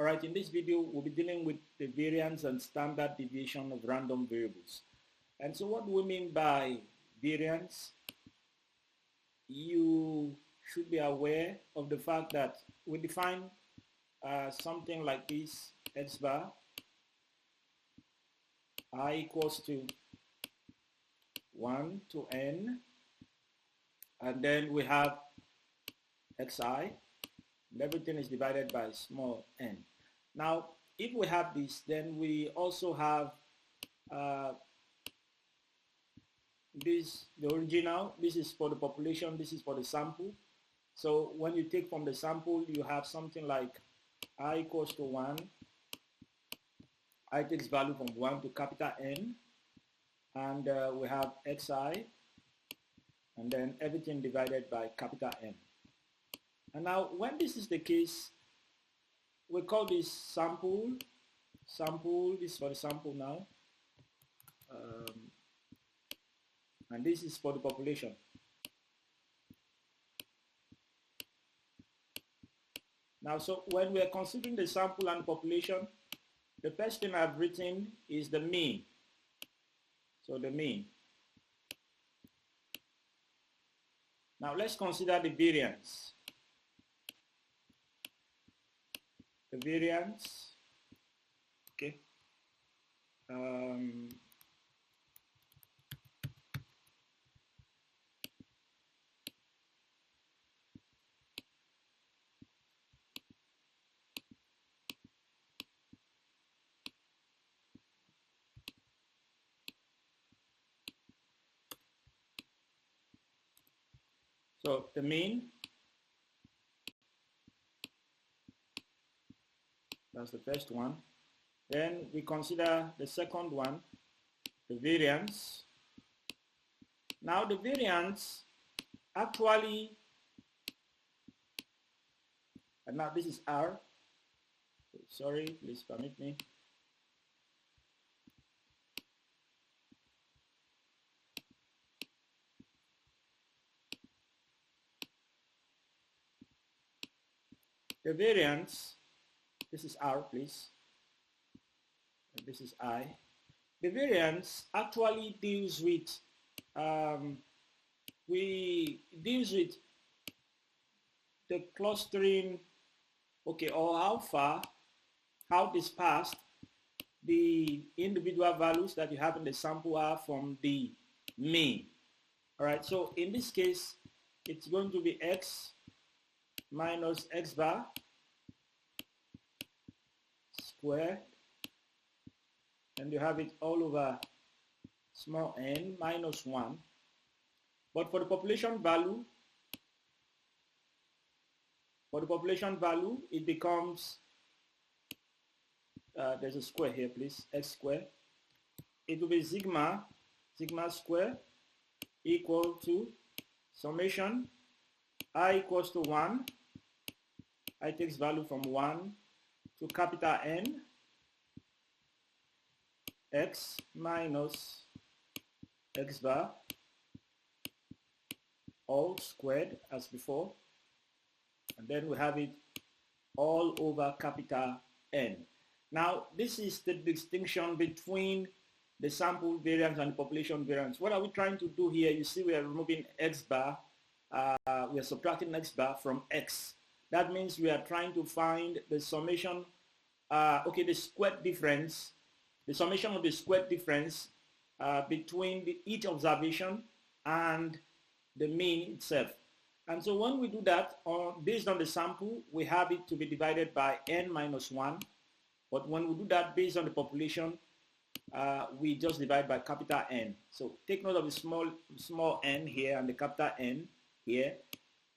All right, in this video, we'll be dealing with the variance and standard deviation of random variables. And so what do we mean by variance? You should be aware of the fact that we define something like this: x bar I equals to 1 to n, and then we have xi, and everything is divided by small n. Now, if we have this, then we also have the original. This is for the population, this is for the sample. So when you take from the sample, you have something like I equals to 1. I takes value from 1 to capital N, and we have xi, and then everything divided by capital N. And now, when this is the case, we call this sample. This is for the sample now, and this is for the population. Now, so when we are considering the sample and population, the first thing I've written is the mean. So the mean. Now let's consider the variance. The variance, okay. So the mean, that's the first one. Then we consider the second one, the variance. Now the variance actually, and now this is R. Sorry, please permit me. The variance, this is R, please. And this is I. The variance actually deals with, deals with the clustering, okay, or how dispersed the individual values that you have in the sample are from the mean. All right, so in this case, it's going to be x minus x bar squared, and you have it all over small n minus 1. But for the population value, it becomes, there's a square here, please, x squared. It will be sigma square equal to summation I equals to 1. I takes value from 1 to capital N x minus x bar all squared as before, and then we have it all over capital N. Now this is the distinction between the sample variance and the population variance. What are we trying to do here? You see, we are removing x bar. We are subtracting x bar from x. That means we are trying to find the summation, the squared difference, the summation of the squared difference between each observation and the mean itself. And so when we do that, based on the sample, we have it to be divided by n minus 1. But when we do that based on the population, we just divide by capital N. So take note of the small n here and the capital N here.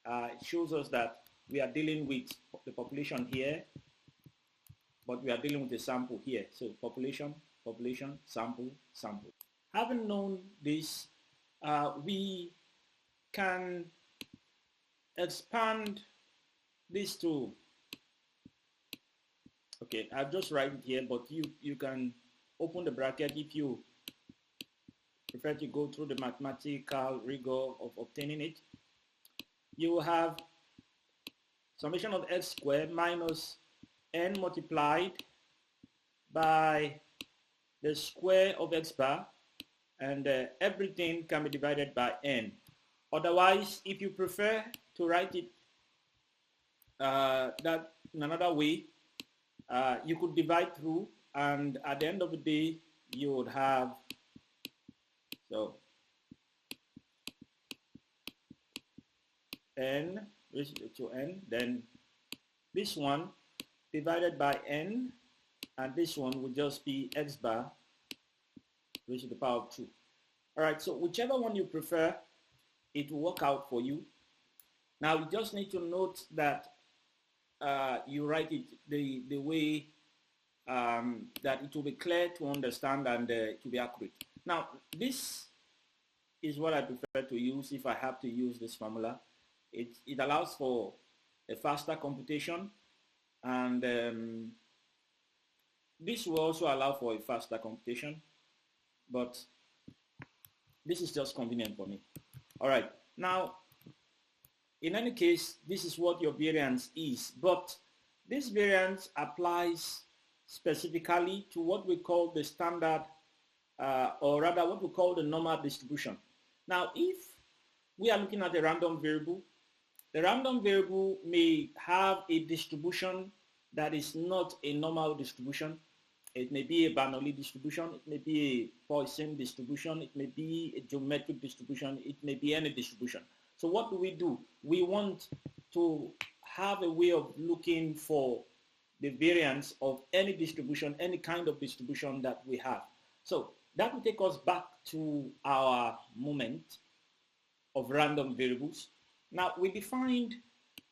It shows us that we are dealing with the population here, but we are dealing with the sample here. So population, sample. Having known this, we can expand this to, okay, I'll just write it here, but you can open the bracket if you prefer to go through the mathematical rigor of obtaining it. You will have summation of x squared minus n multiplied by the square of x bar, and everything can be divided by n. Otherwise, if you prefer to write it that in another way, you could divide through, and at the end of the day, you would have, so n raised to n, then this one divided by n, and this one would just be x bar raised to the power of 2. All right, so whichever one you prefer, it will work out for you. Now you just need to note that you write it the way that it will be clear to understand and to be accurate. Now this is what I prefer to use if I have to use this formula. It allows for a faster computation, and this will also allow for a faster computation, but this is just convenient for me. All right, now in any case, this is what your variance is, but this variance applies specifically to what we call the standard, or rather what we call the normal distribution. Now, if we are looking at a random variable, the random variable may have a distribution that is not a normal distribution. It may be a Bernoulli distribution, it may be a Poisson distribution, it may be a geometric distribution, it may be any distribution. So what do? We want to have a way of looking for the variance of any distribution, any kind of distribution that we have. So that will take us back to our moment of random variables. Now, we defined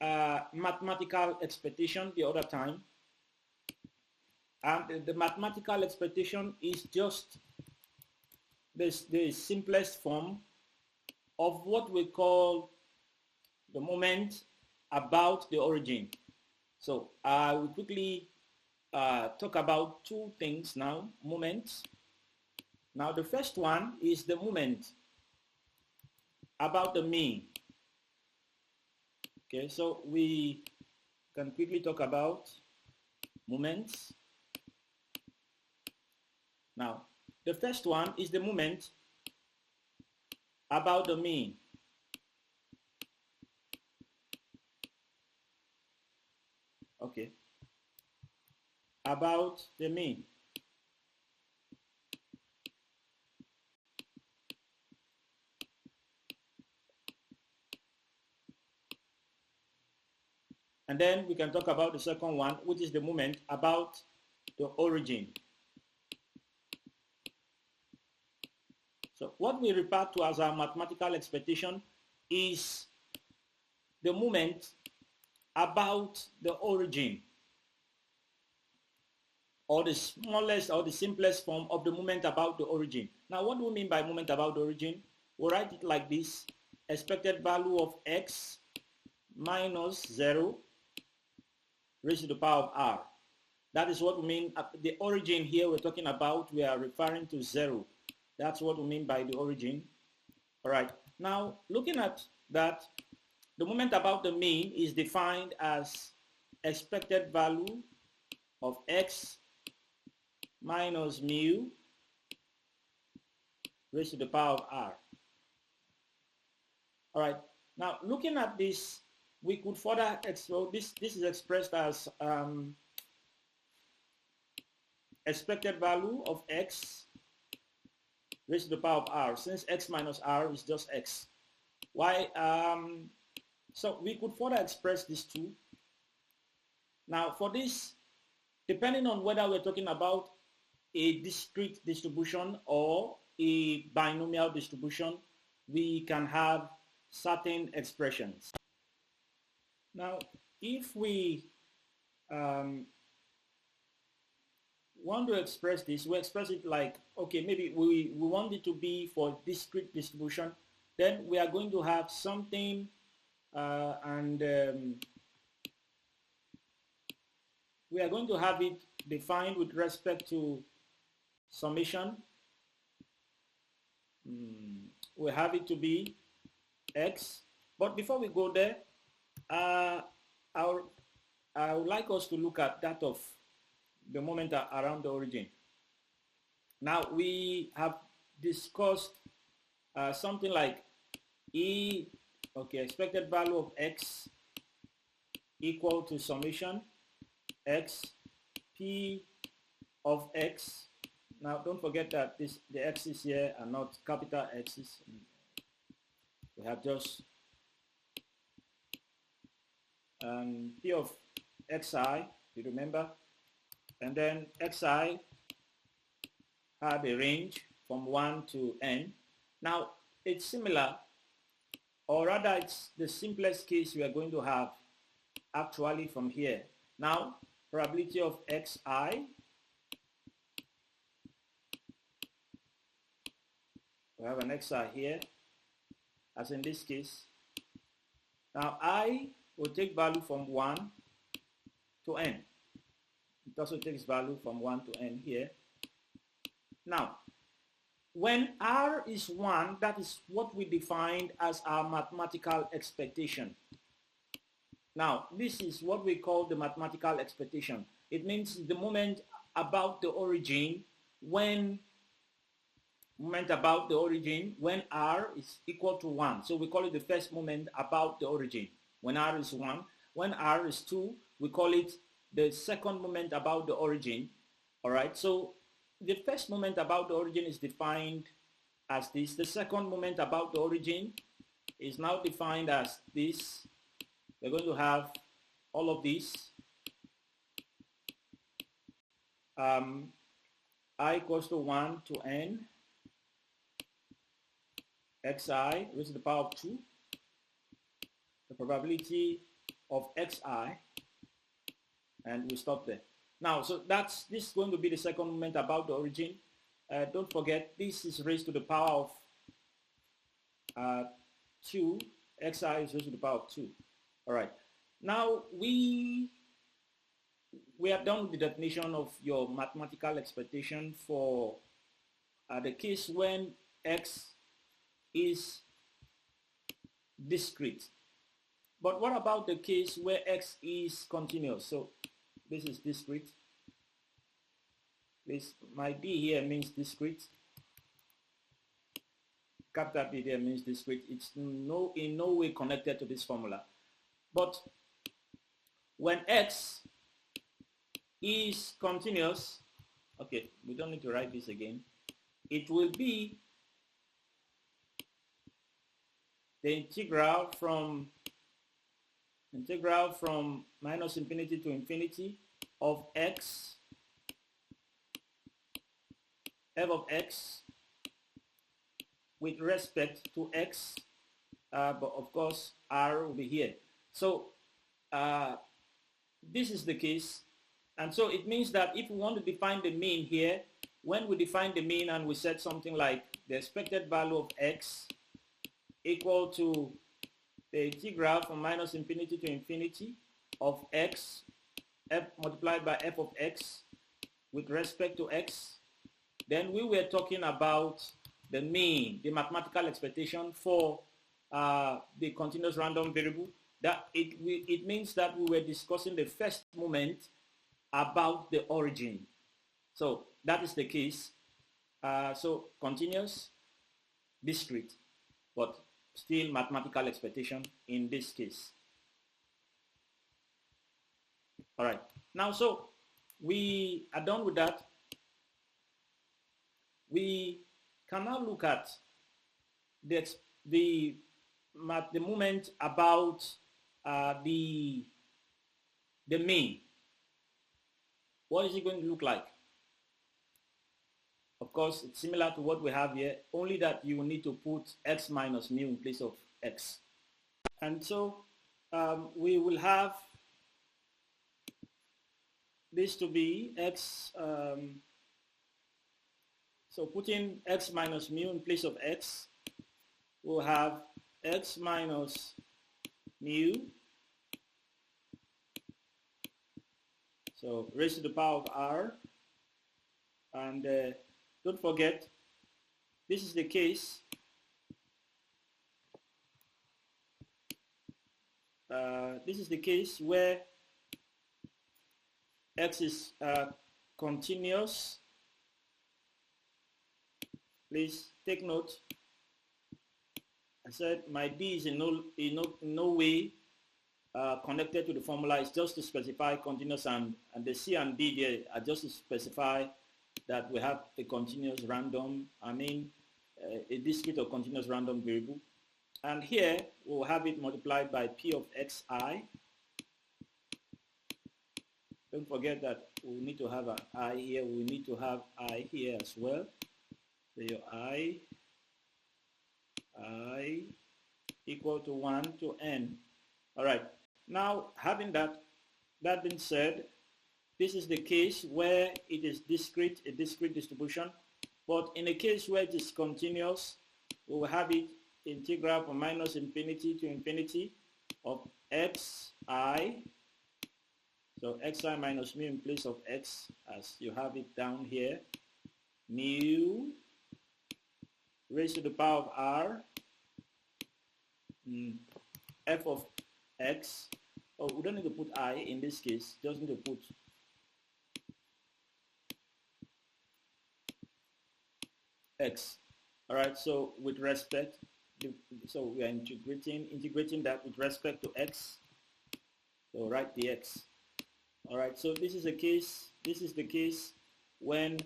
mathematical expectation the other time, and the mathematical expectation is just the simplest form of what we call the moment about the origin. So I will quickly talk about two things now, moments. Now the first one is the moment about the mean. Okay, so we can quickly talk about moments. Now, the first one is the moment about the mean. Okay, about the mean. And then we can talk about the second one, which is the moment about the origin. So what we refer to as our mathematical expectation is the moment about the origin, or the smallest or the simplest form of the moment about the origin. Now, what do we mean by moment about the origin? We'll write it like this: expected value of x minus 0 raised to the power of r. That is what we mean. The origin here we're talking about, we are referring to 0. That's what we mean by the origin. All right. Now, looking at that, the moment about the mean is defined as expected value of x minus mu raised to the power of r. All right. Now, looking at this, we could further, so this is expressed as expected value of x raised to the power of r, since x minus r is just x. Why? So we could further express this too. Now, for this, depending on whether we're talking about a discrete distribution or a binomial distribution, we can have certain expressions. Now, if we want to express this, we express it like, okay, maybe we want it to be for discrete distribution, then we are going to have something we are going to have it defined with respect to summation. We have it to be x, but before we go there, I'll I would like us to look at that of the moment around the origin. Now we have discussed something like expected value of x equal to summation x p of x. Now don't forget that the x's here are not capital X's. We have just p of xi, you remember, and then xi had a range from 1 to n. Now it's similar, or rather it's the simplest case we are going to have actually from here. Now probability of xi, we have an xi here, as in this case. Now I will take value from 1 to n. It also takes value from 1 to n here. Now, when r is 1, that is what we defined as our mathematical expectation. Now, this is what we call the mathematical expectation. It means the moment about the origin when r is equal to 1. So we call it the first moment about the origin when r is 1. When r is 2, we call it the second moment about the origin. All right, so the first moment about the origin is defined as this. The second moment about the origin is now defined as this. We're going to have all of these. I equals to 1 to n xi raised to the power of 2, the probability of xi, and we stop there. Now, so this is going to be the second moment about the origin. Don't forget, this is raised to the power of 2. Xi is raised to the power of 2. All right. Now, we are done with the definition of your mathematical expectation for the case when x is discrete. But what about the case where x is continuous? So this is discrete. My D here means discrete. Capital D there means discrete. It's in no way connected to this formula. But when x is continuous, okay, we don't need to write this again. It will be the integral from minus infinity to infinity of x, f of x with respect to x, but of course r will be here. So this is the case, and so it means that if we want to define the mean here, when we define the mean and we set something like the expected value of x equal to the integral from minus infinity to infinity of x, f multiplied by f of x with respect to x, then we were talking about the mean, the mathematical expectation for the continuous random variable. That it means that we were discussing the first moment about the origin. So that is the case. So continuous, discrete, but still mathematical expectation in this case. All right. Now, so we are done with that. We can now look at the moment about the mean. What is it going to look like? Of course, it's similar to what we have here, only that you will need to put x minus mu in place of x. And so we will have this to be x, so putting x minus mu in place of x, we'll have x minus mu, so raised to the power of r, and don't forget, this is the case where x is continuous, please take note. I said my d is in no way connected to the formula. It's just to specify continuous, and the c and d there are just to specify that we have a continuous random, a discrete or continuous random variable. And here we'll have it multiplied by p of xi. Don't forget that we need to have an I here. We need to have I here as well. So your I equal to 1 to n. All right. Now, having that being said, this is the case where it is discrete, a discrete distribution. But in a case where it is continuous, we will have it integral from minus infinity to infinity of xi. So xi minus mu in place of x, as you have it down here, mu raised to the power of r, f of x. Oh, we don't need to put I in this case, just need to put x. All right, so with respect, so we are integrating that with respect to x. So write the x. All right, so this is the case when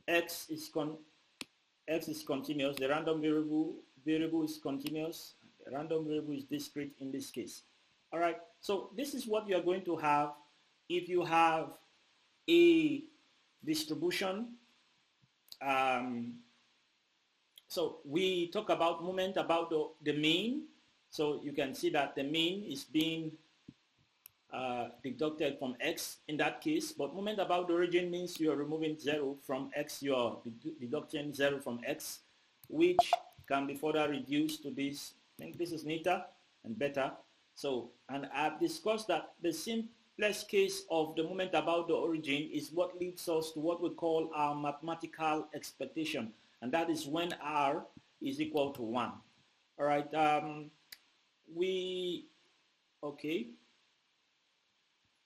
x is continuous, the random variable is continuous, the random variable is discrete in this case. All right, so this is what you are going to have if you have a distribution. So we talk about moment about the mean. So you can see that the mean is being deducted from x in that case, but moment about the origin means you are removing 0 from x, you are deducting 0 from x, which can be further reduced to this. I think this is neater and better. So, and I've discussed that the simplest case of the moment about the origin is what leads us to what we call our mathematical expectation, and that is when r is equal to 1. All right, okay.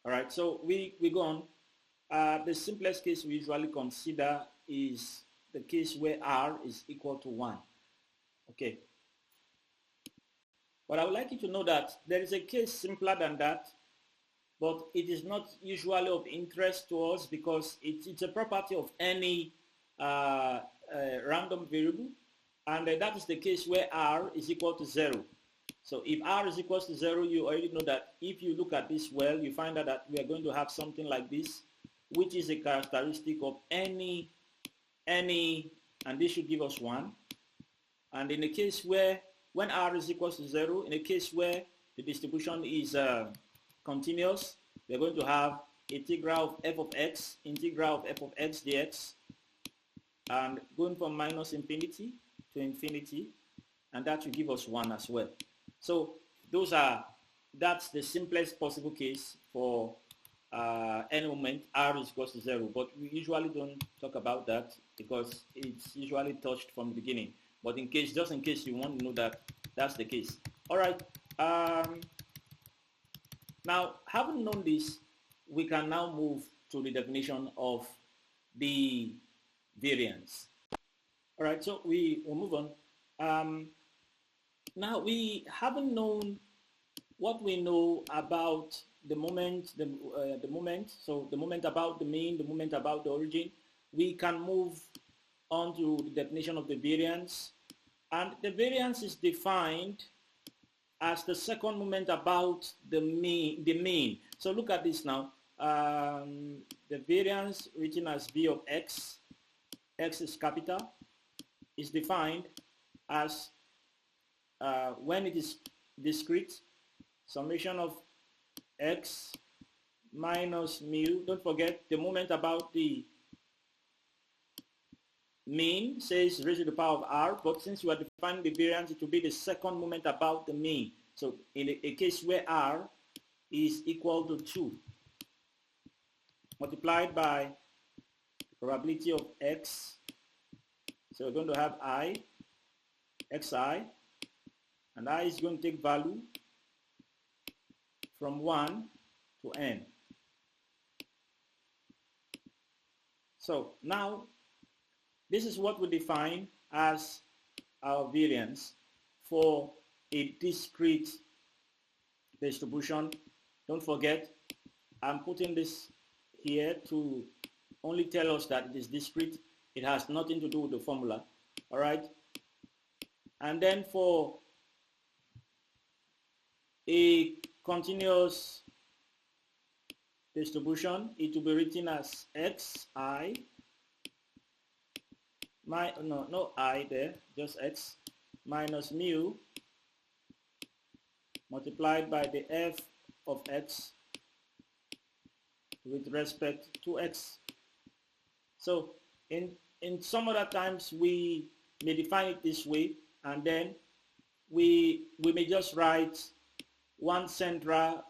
All right, so we go on. The simplest case we usually consider is the case where r is equal to 1. Okay. But I would like you to know that there is a case simpler than that, but it is not usually of interest to us because it's a property of any random variable, and that is the case where r is equal to 0. So if r is equal to 0, you already know that if you look at this well, you find out that we are going to have something like this, which is a characteristic of any, and this should give us 1. And in a case where, when r is equal to 0, in a case where the distribution is continuous, we're going to have integral of f of x dx, and going from minus infinity to infinity, and that will give us 1 as well. So that's the simplest possible case for any moment r is equal to 0, but we usually don't talk about that because it's usually touched from the beginning. But just in case you want to know that that's the case. All right. Now, having known this, we can now move to the definition of the variance. All right, so we'll move on. Now, we haven't known what we know about the moment, the moment, so the moment about the mean, the moment about the origin. We can move on to the definition of the variance. And the variance is defined as the second moment about the mean. So look at this now. The variance written as v of x is capital, is defined as when it is discrete, summation of x minus mu. Don't forget the moment about the mean says raised to the power of r, but since you are defining the variance, it will be the second moment about the mean. So in a case where r is equal to 2 multiplied by the probability of x, so we're going to have xi, and I is going to take value from 1 to n. So now this is what we define as our variance for a discrete distribution. Don't forget, I'm putting this here to only tell us that it is discrete. It has nothing to do with the formula. All right. And then for a continuous distribution, it will be written as xi, no I there, just x, minus mu multiplied by the f of x with respect to x. So in some other times we may define it this way, and then we may just write one central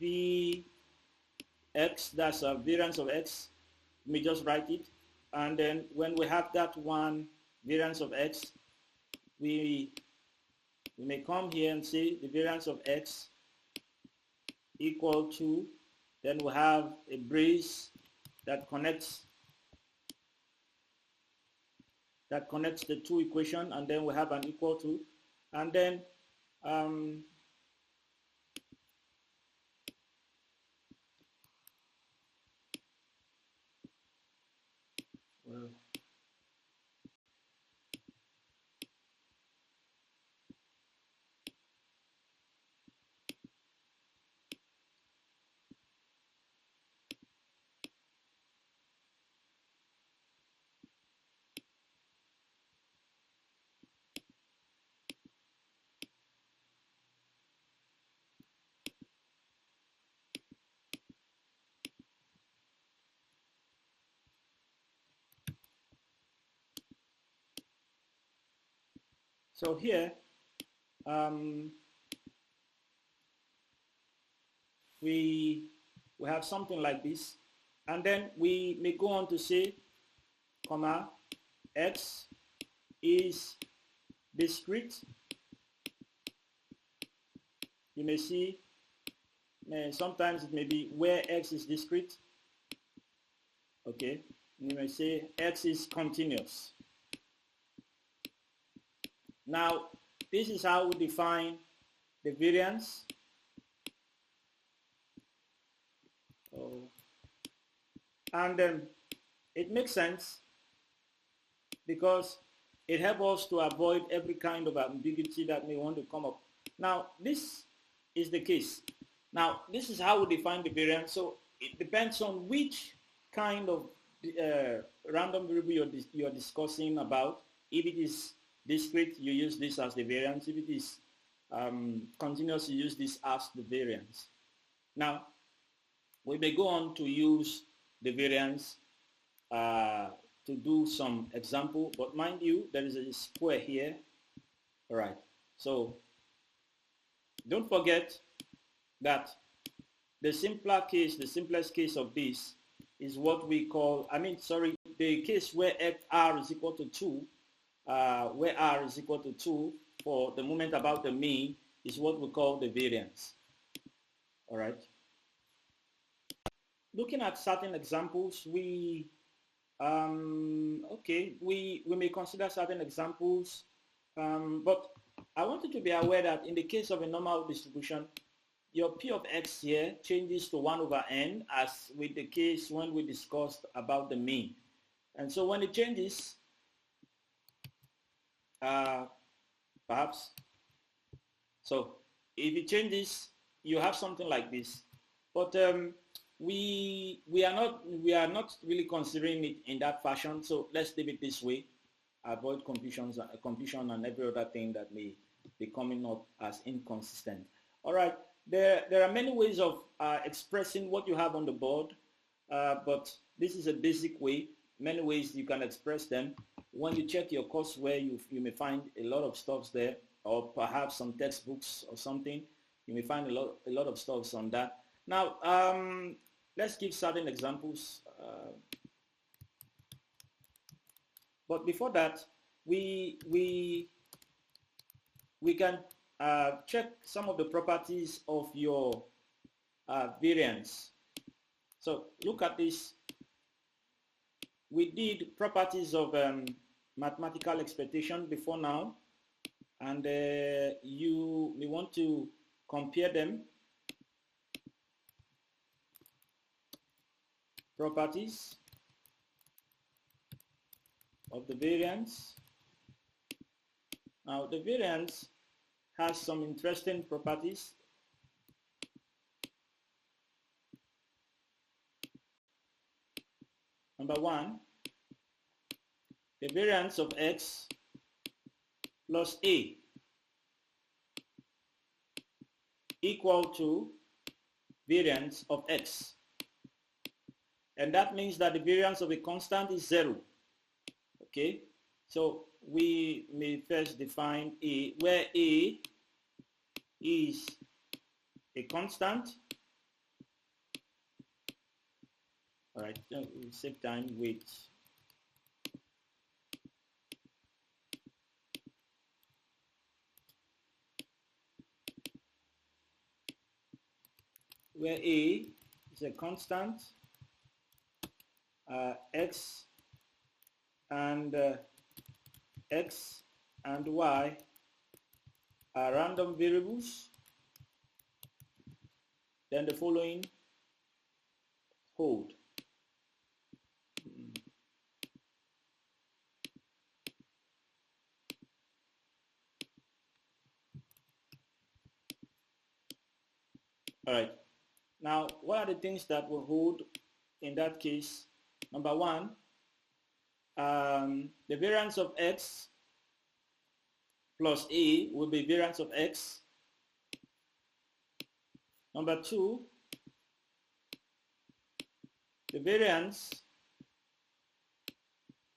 v x, that's a variance of x. We may just write it, and then when we have that one variance of x, we may come here and say the variance of x equal to, then we have a brace that connects the two equations, and then we have an equal to, and then well, so here we have something like this, and then we may go on to say, comma, x is discrete. You may see sometimes it may be where x is discrete. Okay, you may say x is continuous. Now this is how we define the variance. And it makes sense because it helps us to avoid every kind of ambiguity that may want to come up. Now this is the case. Now this is how we define the variance. So it depends on which kind of random variable you're discussing about. If it is discrete, you use this as the variance. If it is continuous, you use this as the variance. Now we may go on to use the variance to do some example, but mind you, there is a square here. All right, so don't forget that the simplest case of this is what we call, the case where r is equal to 2, where r is equal to 2 for the moment about the mean is what we call the variance. All right. Looking at certain examples, we may consider certain examples, but I want you to be aware that in the case of a normal distribution, your p of x here changes to 1 over n, as with the case when we discussed about the mean. And so when it changes, perhaps, so if it changes, you have something like this. But we are not really considering it in that fashion. So let's leave it this way. Avoid confusion and every other thing that may be coming up as inconsistent. All right. There are many ways of expressing what you have on the board, but this is a basic way. Many ways you can express them. When you check your courseware, you may find a lot of stuff there, or perhaps some textbooks or something. You may find a lot of stuff on that. Now, let's give certain examples. But before that, we can check some of the properties of your variance. So look at this. we did properties of mathematical expectation before now, and we want to compare them. Properties of the variance. Now the variance has some interesting properties. Number one, the variance of x plus a equal to variance of x. And that means that the variance of a constant is 0. Okay, so we may first define a, where a is a constant. All right, we'll save time with where a is a constant, x and y are random variables, then the following hold. All right, now what are the things that will hold in that case? Number one, the variance of x plus a will be variance of x. Number two, the variance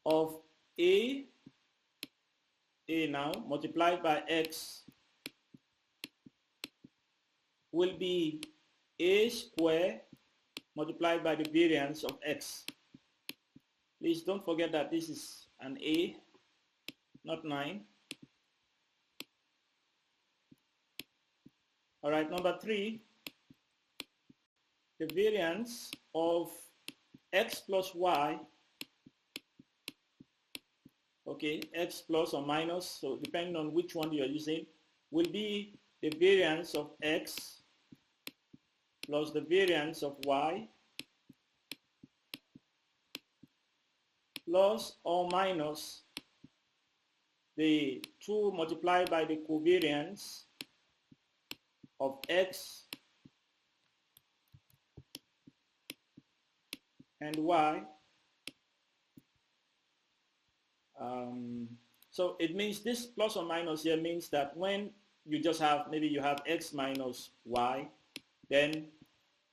of a now multiplied by x will be a square multiplied by the variance of x. Please don't forget that this is an a, not 9. All right, number three, the variance of x plus y, okay, x plus or minus, so depending on which one you're using, will be the variance of x plus the variance of y plus or minus the 2 multiplied by the covariance of x and y. So it means this plus or minus here means that when you just have, maybe you have x minus y, then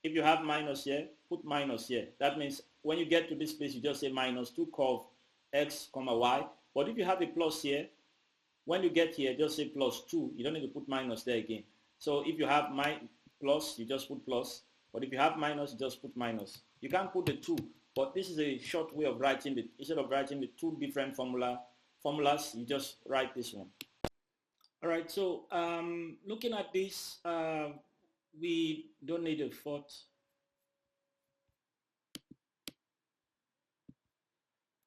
if you have minus here, put minus here. That means when you get to this place, you just say minus 2 curve x comma y. But if you have a plus here, when you get here, just say plus 2. You don't need to put minus there again. So if you have plus, you just put plus. But if you have minus, you just put minus. You can't put the 2. But this is a short way of writing it. Instead of writing the 2 different formulas, you just write this one. All right, so looking at this, we don't need a fourth.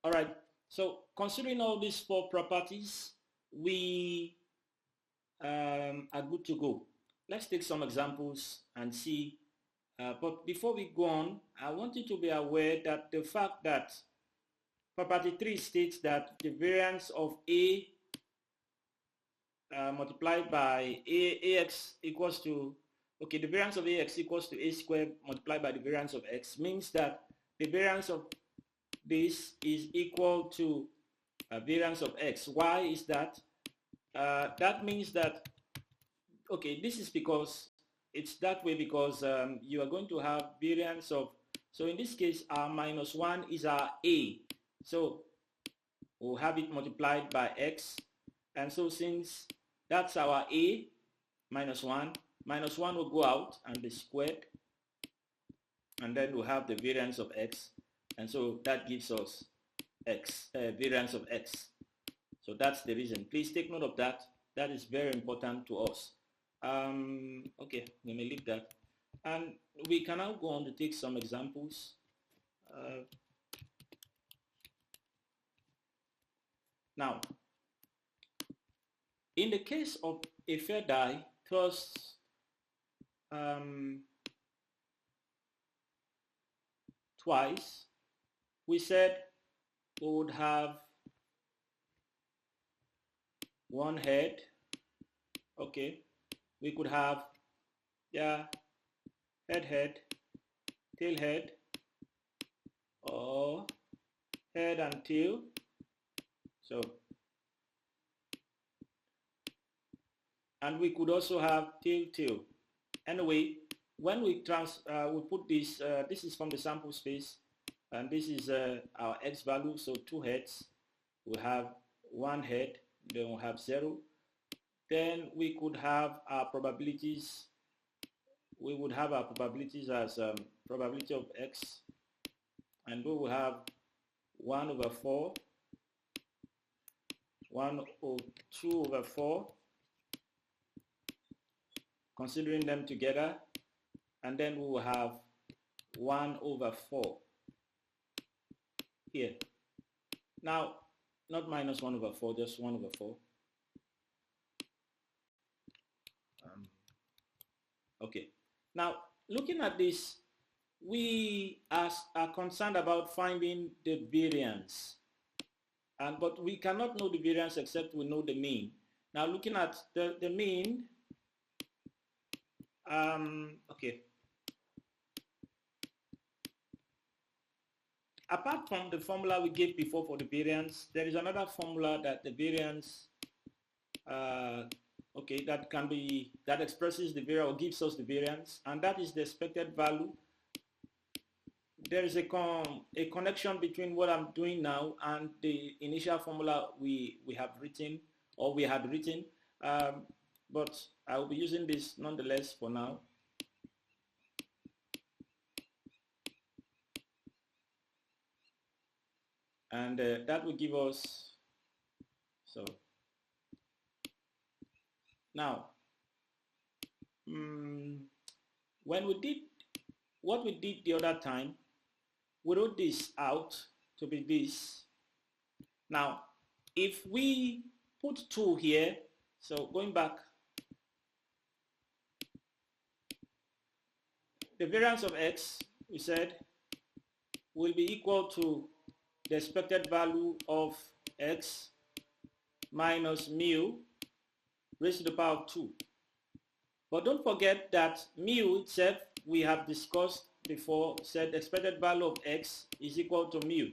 All right, so considering all these 4 properties, we are good to go. Let's take some examples and see. But before we go on, I want you to be aware that the fact that property 3 states that the variance of a multiplied by ax equals to, okay, the variance of ax equals to a squared multiplied by the variance of x means that the variance of this is equal to variance of x. Why is that? That means that, okay, this is because it's that way because you are going to have variance of, so in this case our minus 1 is our a, so we'll have it multiplied by x, and so since that's our a minus 1 will go out and be squared, and then we'll have the variance of x, and so that gives us x, variance of x. So that's the reason. Please take note of that. That is very important to us. Okay, we may leave that. And we can now go on to take some examples. Now, in the case of a fair die, first twice, we said we would have one head. Okay, we could have, yeah, head, tail head, or head and tail. So, and we could also have tail. Anyway, when we put this, this is from the sample space, and this is our x value, so 2 heads. We have 1 head, then we have 0. Then we could have our probabilities. We would have our probabilities as probability of x, and we will have 1 over 4, 1 over 2 over 4, considering them together, and then we will have 1 over 4 here. Now, not minus 1 over 4, just 1 over 4. Okay. Now, looking at this, we are concerned about finding the variance. But we cannot know the variance except we know the mean. Now, looking at the mean, okay. Apart from the formula we gave before for the variance, there is another formula that the variance, okay, that expresses the variance or gives us the variance, and that is the expected value. There is a connection between what I'm doing now and the initial formula we have written, or we had written, but I will be using this nonetheless for now. And that will give us, so now, when we did what we did the other time, we wrote this out to be this. Now, if we put 2 here, so going back, the variance of x, we said, will be equal to the expected value of x minus mu raised to the power of 2. But don't forget that mu itself, we have discussed before, said the expected value of x is equal to mu.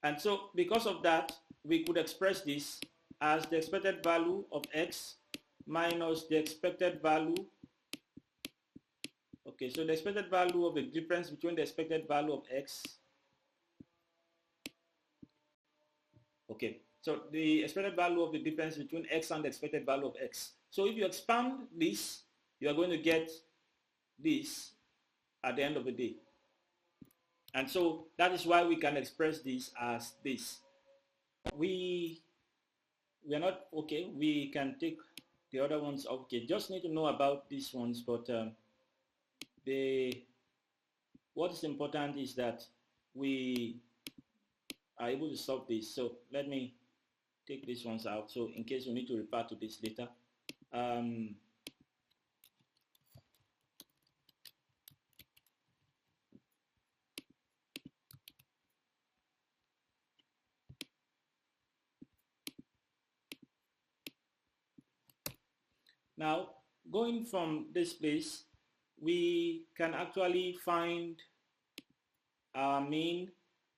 And so because of that, we could express this as the expected value of x minus the expected value. Okay, so the expected value of the difference between the expected value of x. Okay, so the expected value of the difference between x and the expected value of x. So if you expand this, you are going to get this at the end of the day. And so that is why we can express this as this. We are not, okay, we can take the other ones. Okay, just need to know about these ones, but what is important is that we are able to solve this. So let me take these ones out, so in case you need to refer to this later. Now, going from this place, we can actually find our mean.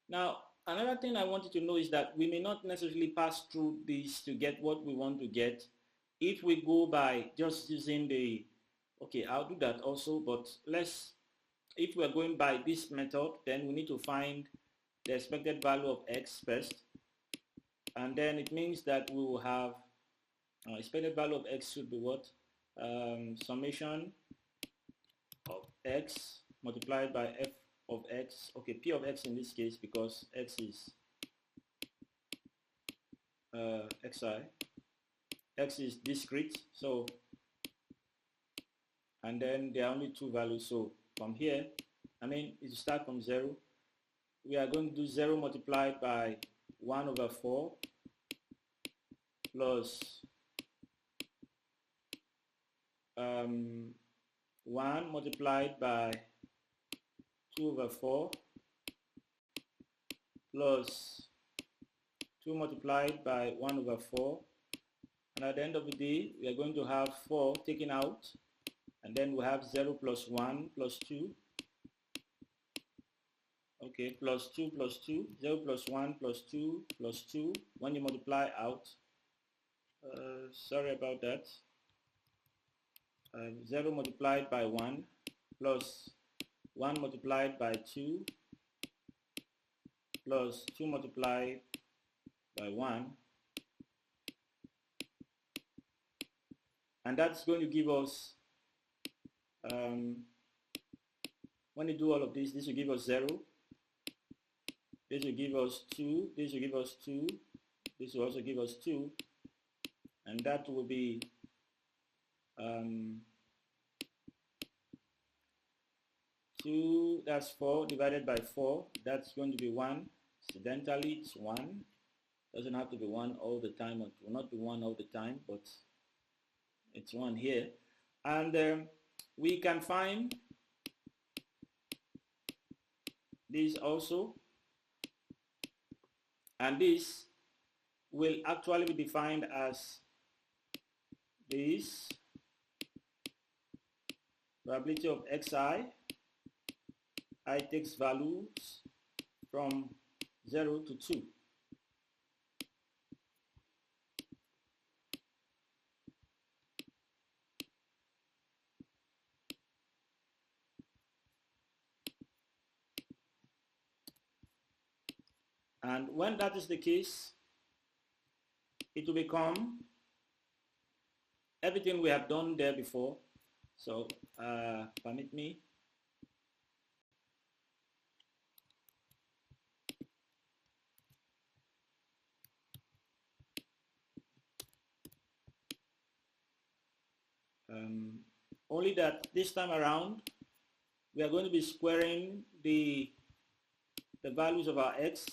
Now, another thing I wanted to know is that we may not necessarily pass through this to get what we want to get. If we go by just using the, okay, I'll do that also, but if we're going by this method, then we need to find the expected value of x first. And then it means that we will have expected value of x should be what? Summation of x multiplied by f of x. Okay, p of x in this case, because x is xi. X is discrete, so, and then there are only 2 values. So from here, I mean, it start from 0, we are going to do 0 multiplied by 1 over 4 plus 1 multiplied by 2 over 4 plus 2 multiplied by 1 over 4, and at the end of the day we are going to have 4 taken out, and then we have 0 plus 1 plus 2, okay, plus 2 plus 2, 0 plus 1 plus 2 plus 2. When you multiply out, sorry about that, 0 multiplied by 1 plus 1 multiplied by 2 plus 2 multiplied by 1, and that's going to give us, when you do all of this, this will give us 0, this will give us 2, this will give us 2, this will also give us 2, and that will be 2, that's 4 divided by 4, that's going to be 1. Incidentally, it's 1. Doesn't have to be 1 all the time, it will not be 1 all the time, but it's 1 here. And we can find this also, and this will actually be defined as this probability of xi. I takes values from 0 to 2. And when that is the case, it will become everything we have done there before. So permit me. Only that this time around, we are going to be squaring the values of our x,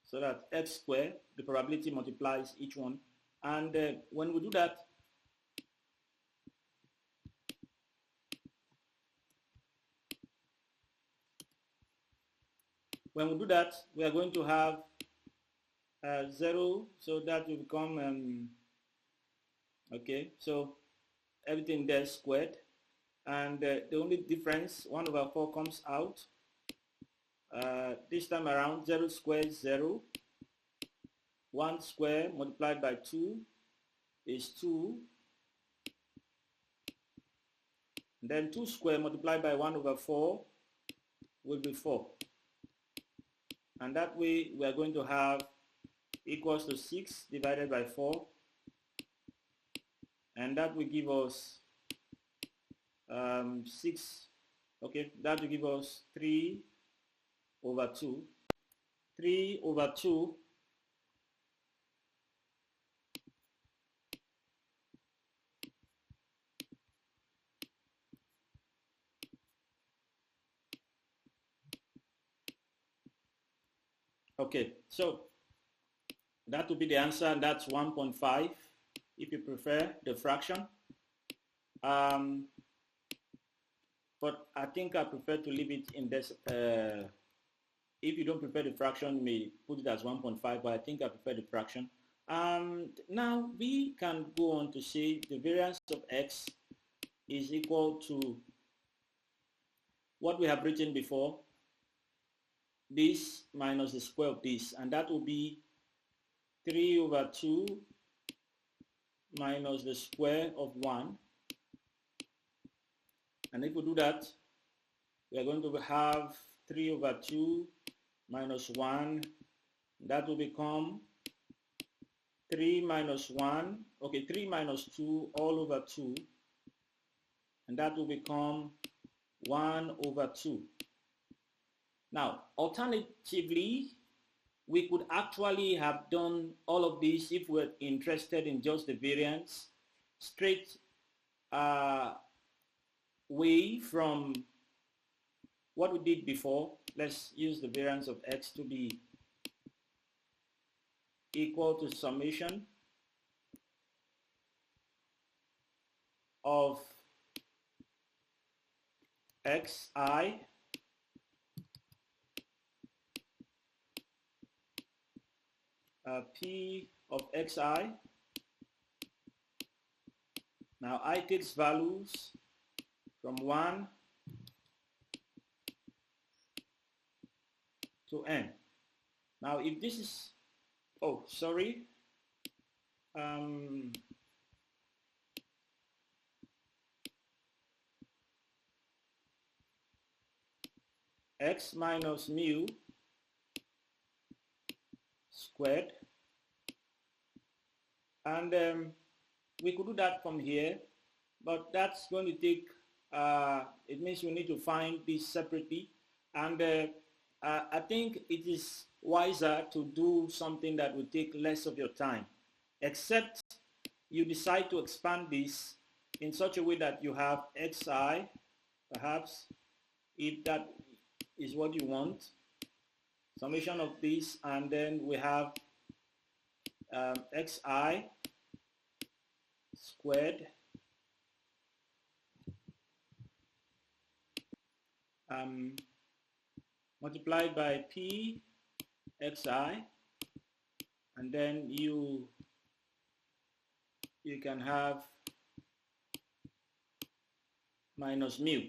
so that x squared, the probability multiplies each one. And when we do that, we are going to have 0, so that will become, okay, so everything there is squared, and the only difference, 1 over 4 comes out. This time around, 0 squared is 0. 1 square multiplied by 2 is 2. And then 2 square multiplied by 1 over 4 will be 4. And that way we are going to have equals to 6 divided by 4. And that will give us 6. Okay, that will give us 3 over 2. 3 over 2 Okay, so that would be the answer, and that's 1.5 if you prefer the fraction. But I think I prefer to leave it in this. If you don't prefer the fraction, you may put it as 1.5, but I think I prefer the fraction. Now we can go on to say the variance of x is equal to what we have written before, this minus the square of this, and that will be 3 over 2 minus the square of 1. And if we do that, we are going to have 3 over 2 minus 1. That will become 3 minus 1, okay, 3 minus 2 all over 2. And that will become 1 over 2. Now, alternatively, we could actually have done all of this if we're interested in just the variance straight way from what we did before. Let's use the variance of x to be equal to summation of xi p of xi. Now I takes values from 1 to n. Now if this is, oh sorry, x minus mu squared, and we could do that from here, but that's going to take, it means we need to find this separately, and I think it is wiser to do something that will take less of your time, except you decide to expand this in such a way that you have xi, perhaps, if that is what you want, summation of this, and then we have xi squared multiplied by p xi, and then you can have minus mu.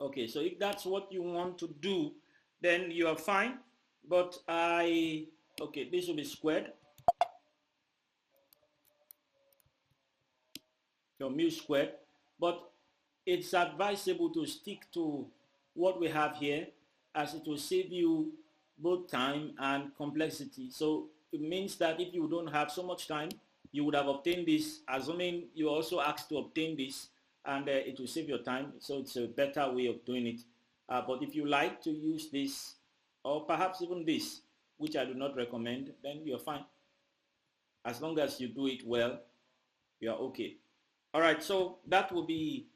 Okay, so if that's what you want to do, then you are fine, but okay, this will be squared, your mu squared, but it's advisable to stick to what we have here, as it will save you both time and complexity. So it means that if you don't have so much time, you would have obtained this, assuming you also asked to obtain this, and it will save your time. So it's a better way of doing it. But if you like to use this, or perhaps even this, which I do not recommend, then you're fine. As long as you do it well, you're okay. All right, so that will be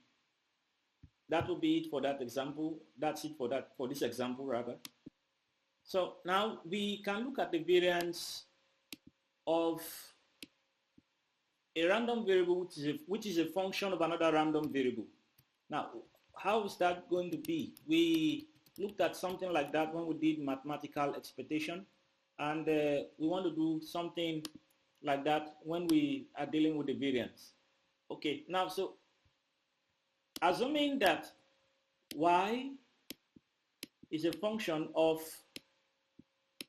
it for that example. That's it for this example rather. So now we can look at the variance of a random variable which is a function of another random variable. Now, how is that going to be? We looked at something like that when we did mathematical expectation, and we want to do something like that when we are dealing with the variance. Okay, now so assuming that y is a function of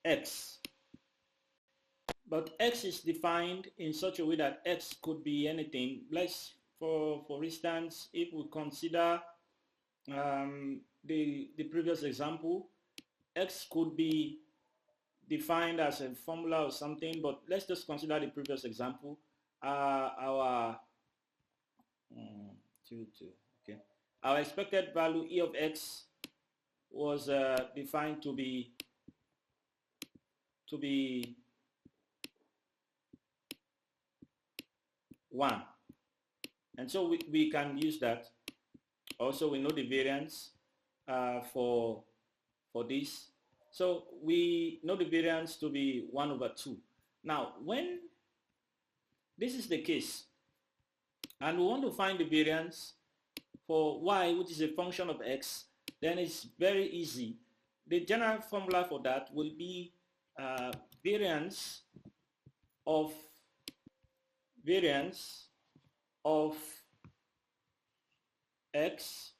x, but x is defined in such a way that x could be anything. Let's, for instance, if we consider the previous example, x could be defined as a formula or something, but let's just consider the previous example. Our our expected value e of x was defined to be 1, and so we can use that. Also, we know the variance for this, so we know the variance to be 1/2. Now, when this is the case, and we want to find the variance for y, which is a function of x, then it's very easy. The general formula for that will be variance of x,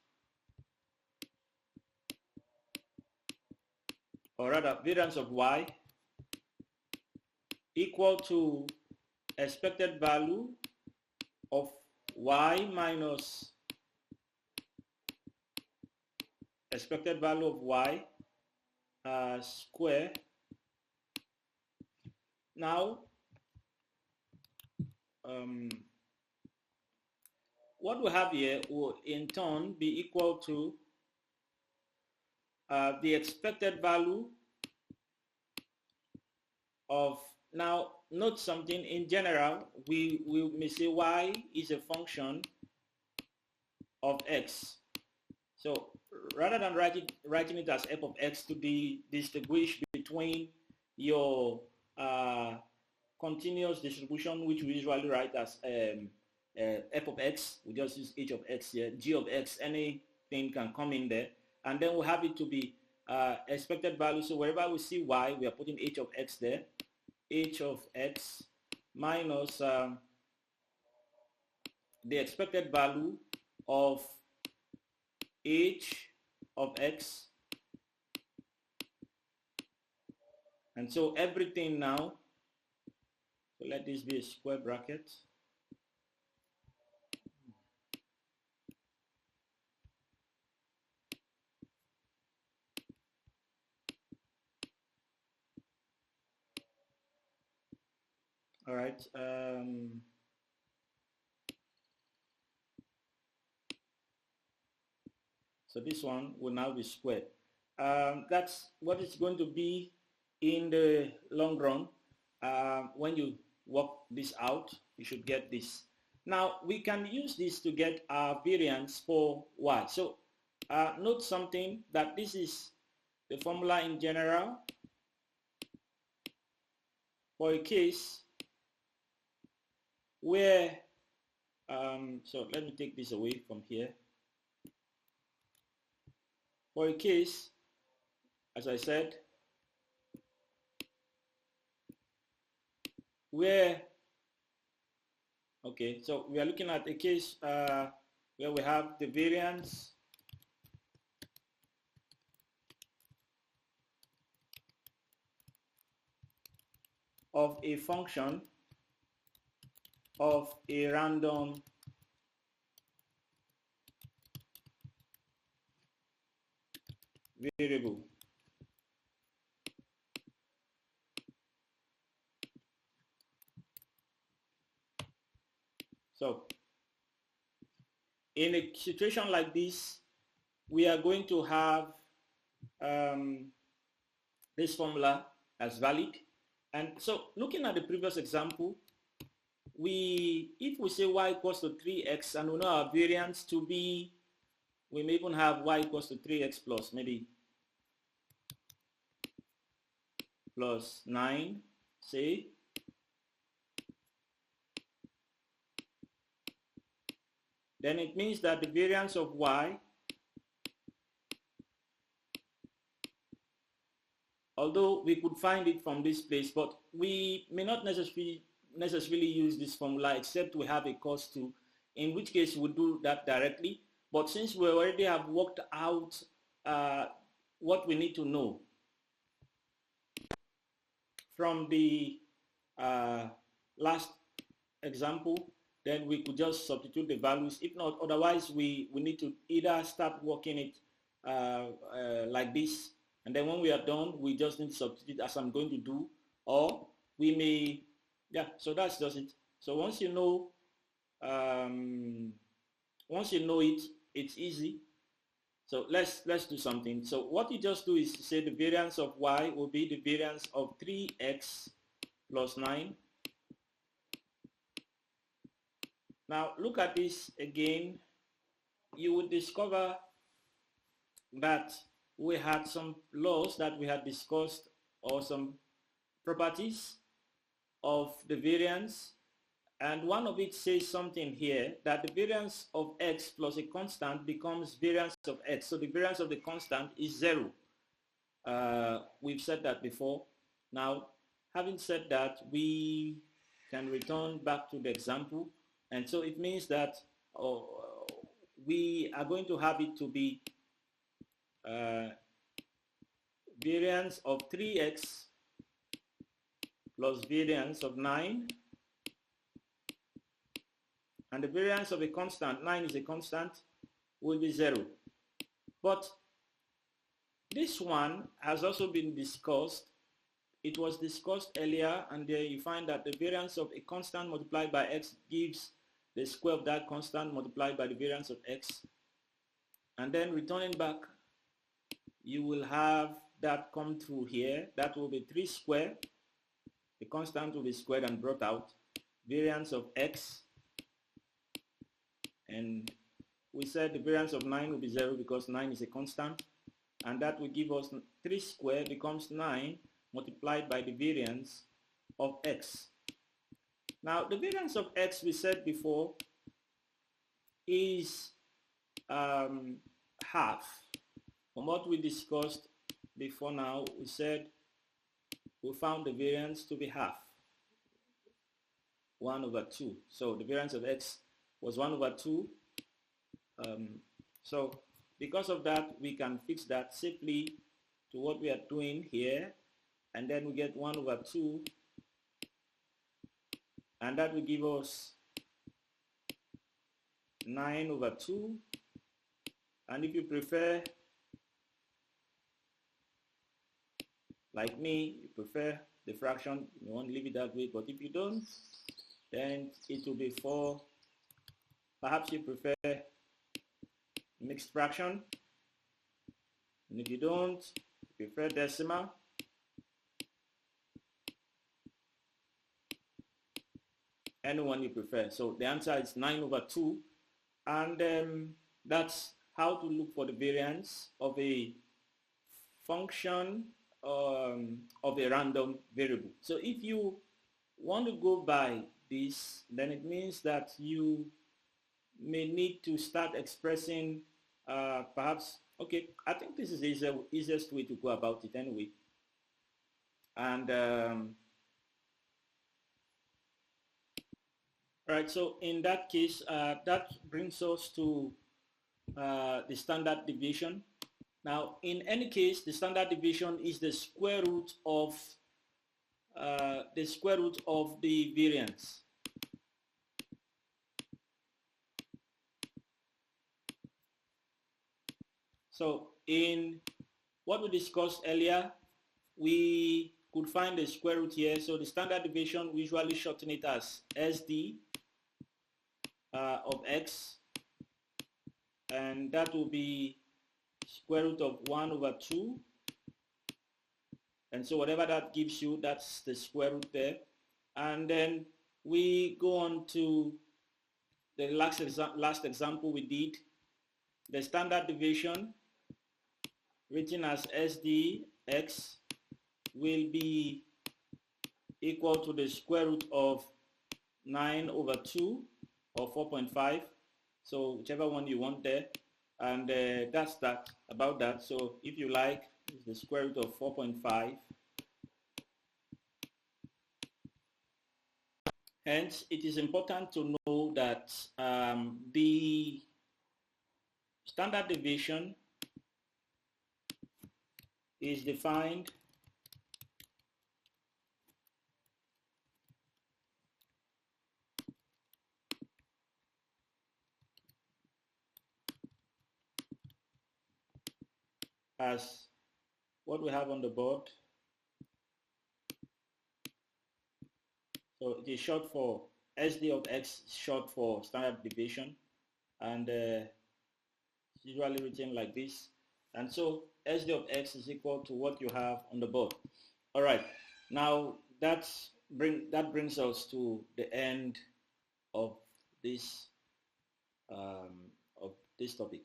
or rather variance of y, equal to expected value of y minus expected value of y square. Now, what we have here will in turn be equal to the expected value of, now note something, in general we may say y is a function of x. So rather than writing it as f of x to be distinguished between your continuous distribution, which we usually write as f of x, we just use h of x here, g of x, anything can come in there, and then we'll have it to be expected value. So wherever we see y, we are putting h of x there, h of x minus the expected value of h of x, and so everything now, so let this be a square bracket. All right. So this one will now be squared. That's what it's going to be in the long run. When you work this out, you should get this. Now, we can use this to get our variance for y. So note something, that this is the formula in general for a case where, so let me take this away from here. For a case, as I said, where, okay, so we are looking at a case where we have the variance of a function of a random variable. So in a situation like this, we are going to have this formula as valid. And so looking at the previous example, if we say y equals to 3x and we know our variance to be, we may even have y equals to 3x plus maybe plus 9, say. Then it means that the variance of y, although we could find it from this place, but we may not necessarily use this formula except we have a cost to, in which case we'll do that directly. But since we already have worked out what we need to know from the last example, then we could just substitute the values. If not, otherwise we need to either start working it like this, and then when we are done, we just need to substitute as I'm going to do, or we may, yeah, so that's just it. So once you know it, it's easy. So let's do something. So what you just do is say the variance of y will be the variance of 3x plus 9. Now look at this again. You would discover that we had some laws that we had discussed, or some properties of the variance, and one of it says something here that the variance of x plus a constant becomes variance of x. So the variance of the constant is 0. We've said that before. Now, having said that, we can return back to the example, and so it means that we are going to have it to be variance of 3x plus variance of 9, and the variance of a constant, 9 is a constant, will be 0. But this one has also been discussed. It was discussed earlier, and there you find that the variance of a constant multiplied by x gives the square of that constant multiplied by the variance of x. And then returning back, you will have that come through here. That will be 3 squared. The constant will be squared and brought out. Variance of x, and we said the variance of 9 will be 0 because 9 is a constant, and that will give us 3 squared becomes 9 multiplied by the variance of x. Now the variance of x, we said before, is half. From what we discussed before now, we said we found the variance to be half, 1 over 2. So the variance of x was 1 over 2. So because of that, we can fix that simply to what we are doing here, and then we get 1 over 2, and that will give us 9 over 2. And if you prefer, like me, you prefer the fraction, you want to leave it that way, but if you don't, then it will be 4. Perhaps you prefer mixed fraction, and if you don't, you prefer decimal. Anyone you prefer. So the answer is 9 over 2, and that's how to look for the variance of a function of a random variable. So if you want to go by this, then it means that you may need to start expressing perhaps, okay, I think this is the easiest way to go about it anyway. And right, so in that case, that brings us to the standard deviation. Now, in any case, the standard deviation is the square root of the variance. So in what we discussed earlier, we could find the square root here. So the standard deviation, we usually shorten it as SD of x, and that will be square root of 1 over 2. And so whatever that gives you, that's the square root there. And then we go on to the last example we did. The standard deviation, written as SDX, will be equal to the square root of 9 over 2, or 4.5. So whichever one you want there. And that's that, about that. So if you like, it's the square root of 4.5. Hence, it is important to know that the standard deviation is defined as what we have on the board. So it is short for SD of x, short for standard deviation, and it's usually written like this. And so SD of x is equal to what you have on the board. All right, now that brings us to the end of this topic.